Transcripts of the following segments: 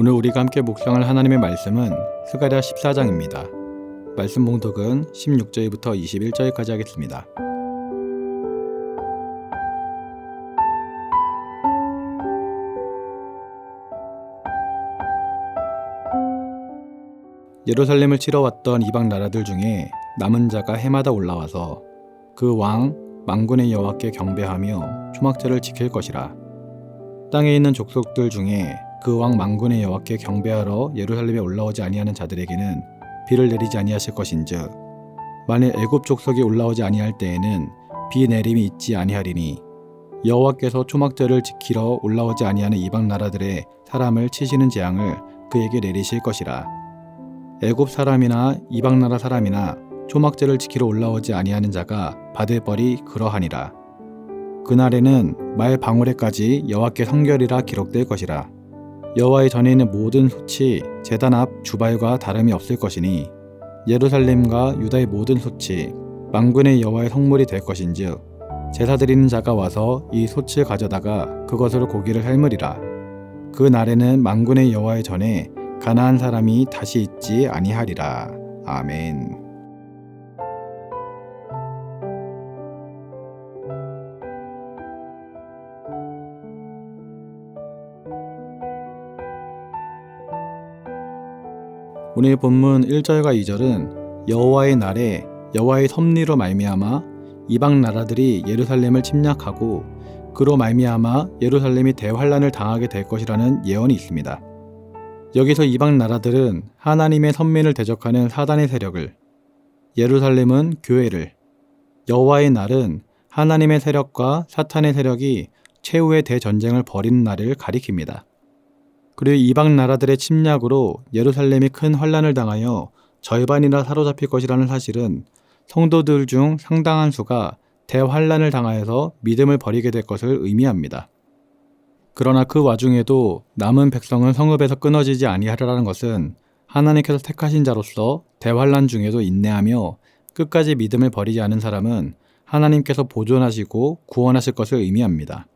오늘 우리가 함께 묵상할 하나님의 말씀은 스가랴 14장입니다. 말씀 봉독은 16절부터 21절까지 하겠습니다. 예루살렘을 치러 왔던 이방 나라들 중에 남은 자가 해마다 올라와서 그 왕 만군의 여호와께 경배하며 초막절을 지킬 것이라. 땅에 있는 족속들 중에 그 왕 만군의 여호와께 경배하러 예루살렘에 올라오지 아니하는 자들에게는 비를 내리지 아니하실 것인즉 만일 애굽 족속이 올라오지 아니할 때에는 비 내림이 있지 아니하리니 여호와께서 초막절을 지키러 올라오지 아니하는 이방 나라들의 사람을 치시는 재앙을 그에게 내리실 것이라. 애굽 사람이나 이방 나라 사람이나 초막절을 지키러 올라오지 아니하는 자가 받을 벌이 그러하니라. 그날에는 말 방울에까지 여호와께 성결이라 기록될 것이라. 여호와의 전에 있는 모든 솥이 제단 앞 주발과 다름이 없을 것이니 예루살렘과 유다의 모든 솥이 만군의 여호와의 성물이 될 것인즉 제사 드리는 자가 와서 이 솥을 가져다가 그것으로 고기를 삶으리라. 그 날에는 만군의 여호와의 전에 가나안 사람이 다시 있지 아니하리라. 아멘. 오늘 본문 1절과 2절은 여호와의 날에 여호와의 섭리로 말미암아 이방 나라들이 예루살렘을 침략하고 그로 말미암아 예루살렘이 대환란을 당하게 될 것이라는 예언이 있습니다. 여기서 이방 나라들은 하나님의 선민을 대적하는 사단의 세력을, 예루살렘은 교회를, 여호와의 날은 하나님의 세력과 사탄의 세력이 최후의 대전쟁을 벌이는 날을 가리킵니다. 그리고 이방 나라들의 침략으로 예루살렘이 큰 환란을 당하여 절반이나 사로잡힐 것이라는 사실은 성도들 중 상당한 수가 대환란을 당하여서 믿음을 버리게 될 것을 의미합니다. 그러나 그 와중에도 남은 백성은 성읍에서 끊어지지 아니하리라는 것은 하나님께서 택하신 자로서 대환란 중에도 인내하며 끝까지 믿음을 버리지 않은 사람은 하나님께서 보존하시고 구원하실 것을 의미합니다.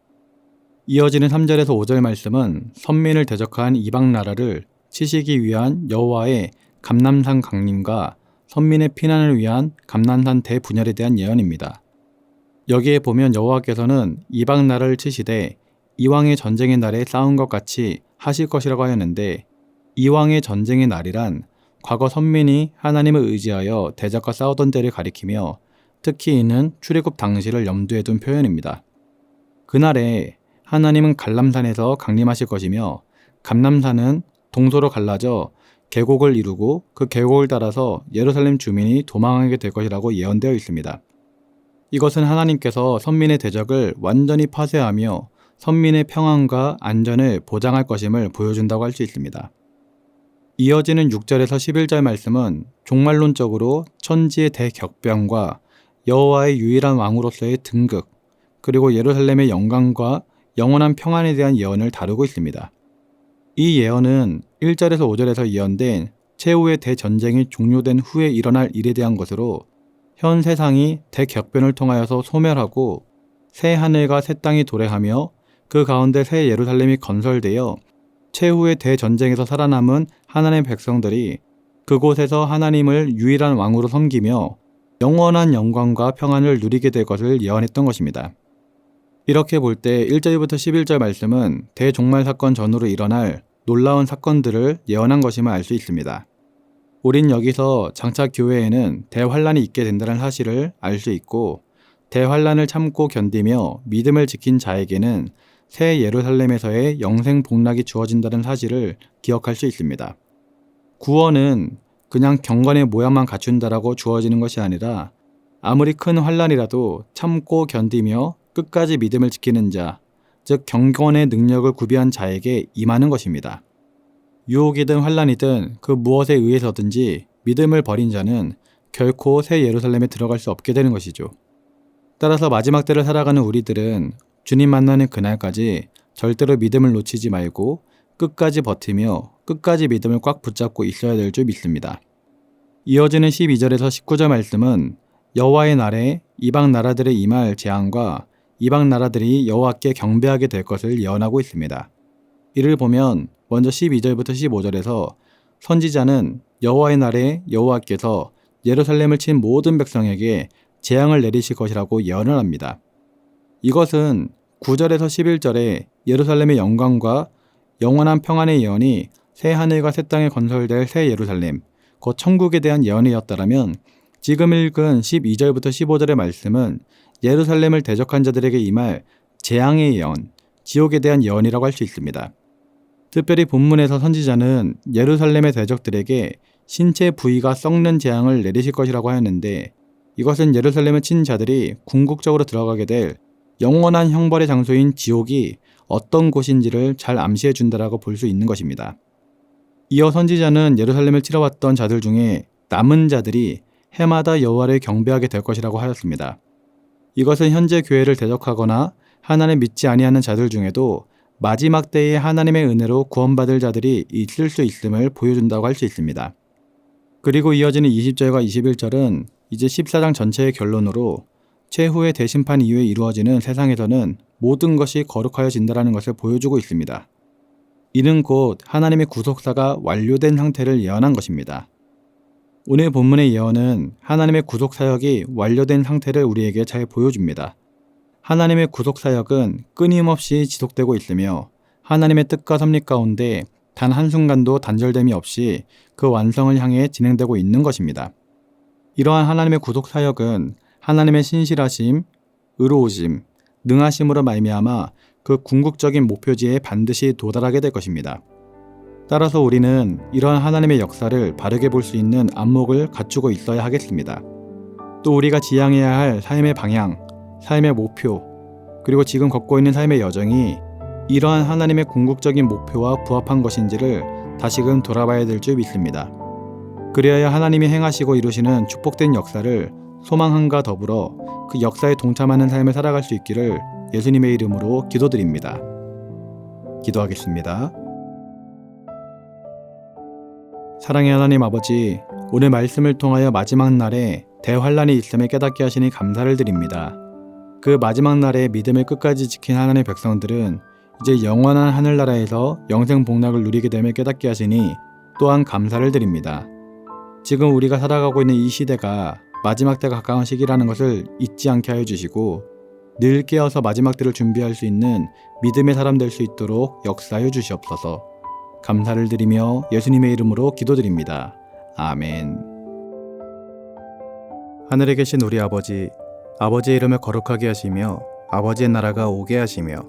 이어지는 3절에서 5절 말씀은 선민을 대적한 이방 나라를 치시기 위한 여호와의 감람산 강림과 선민의 피난을 위한 감람산 대분열에 대한 예언입니다. 여기에 보면 여호와께서는 이방 나라를 치시되 이왕의 전쟁의 날에 싸운 것 같이 하실 것이라고 하였는데 이왕의 전쟁의 날이란 과거 선민이 하나님을 의지하여 대적과 싸우던 때를 가리키며 특히 이는 출애굽 당시를 염두에 둔 표현입니다. 그날에 하나님은 갈람산에서 강림하실 것이며 감람산은 동서로 갈라져 계곡을 이루고 그 계곡을 따라서 예루살렘 주민이 도망하게 될 것이라고 예언되어 있습니다. 이것은 하나님께서 선민의 대적을 완전히 파쇄하며 선민의 평안과 안전을 보장할 것임을 보여준다고 할 수 있습니다. 이어지는 6절에서 11절 말씀은 종말론적으로 천지의 대격변과 여호와의 유일한 왕으로서의 등극, 그리고 예루살렘의 영광과 영원한 평안에 대한 예언을 다루고 있습니다. 이 예언은 1절에서 5절에서 예언된 최후의 대전쟁이 종료된 후에 일어날 일에 대한 것으로 현 세상이 대격변을 통하여서 소멸하고 새 하늘과 새 땅이 도래하며 그 가운데 새 예루살렘이 건설되어 최후의 대전쟁에서 살아남은 하나님의 백성들이 그곳에서 하나님을 유일한 왕으로 섬기며 영원한 영광과 평안을 누리게 될 것을 예언했던 것입니다. 이렇게 볼 때 1절부터 11절 말씀은 대종말 사건 전후로 일어날 놀라운 사건들을 예언한 것임을 알 수 있습니다. 우린 여기서 장차 교회에는 대환란이 있게 된다는 사실을 알 수 있고 대환란을 참고 견디며 믿음을 지킨 자에게는 새 예루살렘에서의 영생 복락이 주어진다는 사실을 기억할 수 있습니다. 구원은 그냥 경건의 모양만 갖춘다라고 주어지는 것이 아니라 아무리 큰 환란이라도 참고 견디며 끝까지 믿음을 지키는 자, 즉 경건의 능력을 구비한 자에게 임하는 것입니다. 유혹이든 환란이든 그 무엇에 의해서든지 믿음을 버린 자는 결코 새 예루살렘에 들어갈 수 없게 되는 것이죠. 따라서 마지막 때를 살아가는 우리들은 주님 만나는 그날까지 절대로 믿음을 놓치지 말고 끝까지 버티며 끝까지 믿음을 꽉 붙잡고 있어야 될 줄 믿습니다. 이어지는 12절에서 19절 말씀은 여호와의 날에 이방 나라들의 임할 재앙과 이방 나라들이 여호와께 경배하게 될 것을 예언하고 있습니다. 이를 보면 먼저 12절부터 15절에서 선지자는 여호와의 날에 여호와께서 예루살렘을 친 모든 백성에게 재앙을 내리실 것이라고 예언을 합니다. 이것은 9절에서 11절에 예루살렘의 영광과 영원한 평안의 예언이 새 하늘과 새 땅에 건설될 새 예루살렘, 곧 천국에 대한 예언이었다라면 지금 읽은 12절부터 15절의 말씀은 예루살렘을 대적한 자들에게 임할 재앙의 예언, 지옥에 대한 예언이라고 할 수 있습니다. 특별히 본문에서 선지자는 예루살렘의 대적들에게 신체 부위가 썩는 재앙을 내리실 것이라고 하였는데 이것은 예루살렘을 친 자들이 궁극적으로 들어가게 될 영원한 형벌의 장소인 지옥이 어떤 곳인지를 잘 암시해 준다라고 볼 수 있는 것입니다. 이어 선지자는 예루살렘을 치러 왔던 자들 중에 남은 자들이 해마다 여호와를 경배하게 될 것이라고 하였습니다. 이것은 현재 교회를 대적하거나 하나님을 믿지 아니하는 자들 중에도 마지막 때에 하나님의 은혜로 구원받을 자들이 있을 수 있음을 보여준다고 할 수 있습니다. 그리고 이어지는 20절과 21절은 이제 14장 전체의 결론으로 최후의 대심판 이후에 이루어지는 세상에서는 모든 것이 거룩하여진다라는 것을 보여주고 있습니다. 이는 곧 하나님의 구속사가 완료된 상태를 예언한 것입니다. 오늘 본문의 예언은 하나님의 구속사역이 완료된 상태를 우리에게 잘 보여줍니다. 하나님의 구속사역은 끊임없이 지속되고 있으며 하나님의 뜻과 섭리 가운데 단 한순간도 단절됨이 없이 그 완성을 향해 진행되고 있는 것입니다. 이러한 하나님의 구속사역은 하나님의 신실하심, 의로우심, 능하심으로 말미암아 그 궁극적인 목표지에 반드시 도달하게 될 것입니다. 따라서 우리는 이러한 하나님의 역사를 바르게 볼 수 있는 안목을 갖추고 있어야 하겠습니다. 또 우리가 지향해야 할 삶의 방향, 삶의 목표, 그리고 지금 걷고 있는 삶의 여정이 이러한 하나님의 궁극적인 목표와 부합한 것인지를 다시금 돌아봐야 될 줄 믿습니다. 그래야 하나님이 행하시고 이루시는 축복된 역사를 소망함과 더불어 그 역사에 동참하는 삶을 살아갈 수 있기를 예수님의 이름으로 기도드립니다. 기도하겠습니다. 사랑의 하나님 아버지, 오늘 말씀을 통하여 마지막 날에 대환란이 있음을 깨닫게 하시니 감사를 드립니다. 그 마지막 날에 믿음을 끝까지 지킨 하나님의 백성들은 이제 영원한 하늘나라에서 영생 복락을 누리게 됨을 깨닫게 하시니 또한 감사를 드립니다. 지금 우리가 살아가고 있는 이 시대가 마지막 때가 가까운 시기라는 것을 잊지 않게 하여 주시고 늘 깨어서 마지막 때를 준비할 수 있는 믿음의 사람 될 수 있도록 역사하여 주시옵소서. 감사를 드리며 예수님의 이름으로 기도드립니다. 아멘. 하늘에 계신 우리 아버지, 아버지의 이름을 거룩하게 하시며 아버지의 나라가 오게 하시며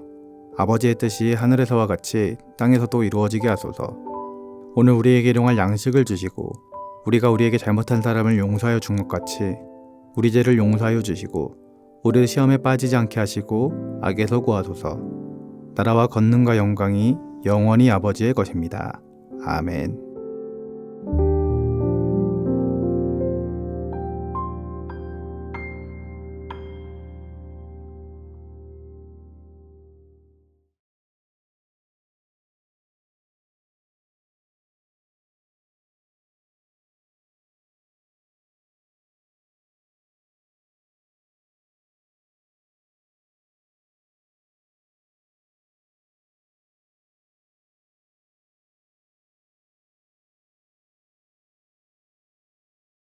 아버지의 뜻이 하늘에서와 같이 땅에서도 이루어지게 하소서. 오늘 우리에게 일용할 양식을 주시고 우리가 우리에게 잘못한 사람을 용서하여 준 것 같이 우리 죄를 용서하여 주시고 우리를 시험에 빠지지 않게 하시고 악에서 구하소서. 나라와 권능과 영광이 영원히 아버지의 것입니다. 아멘.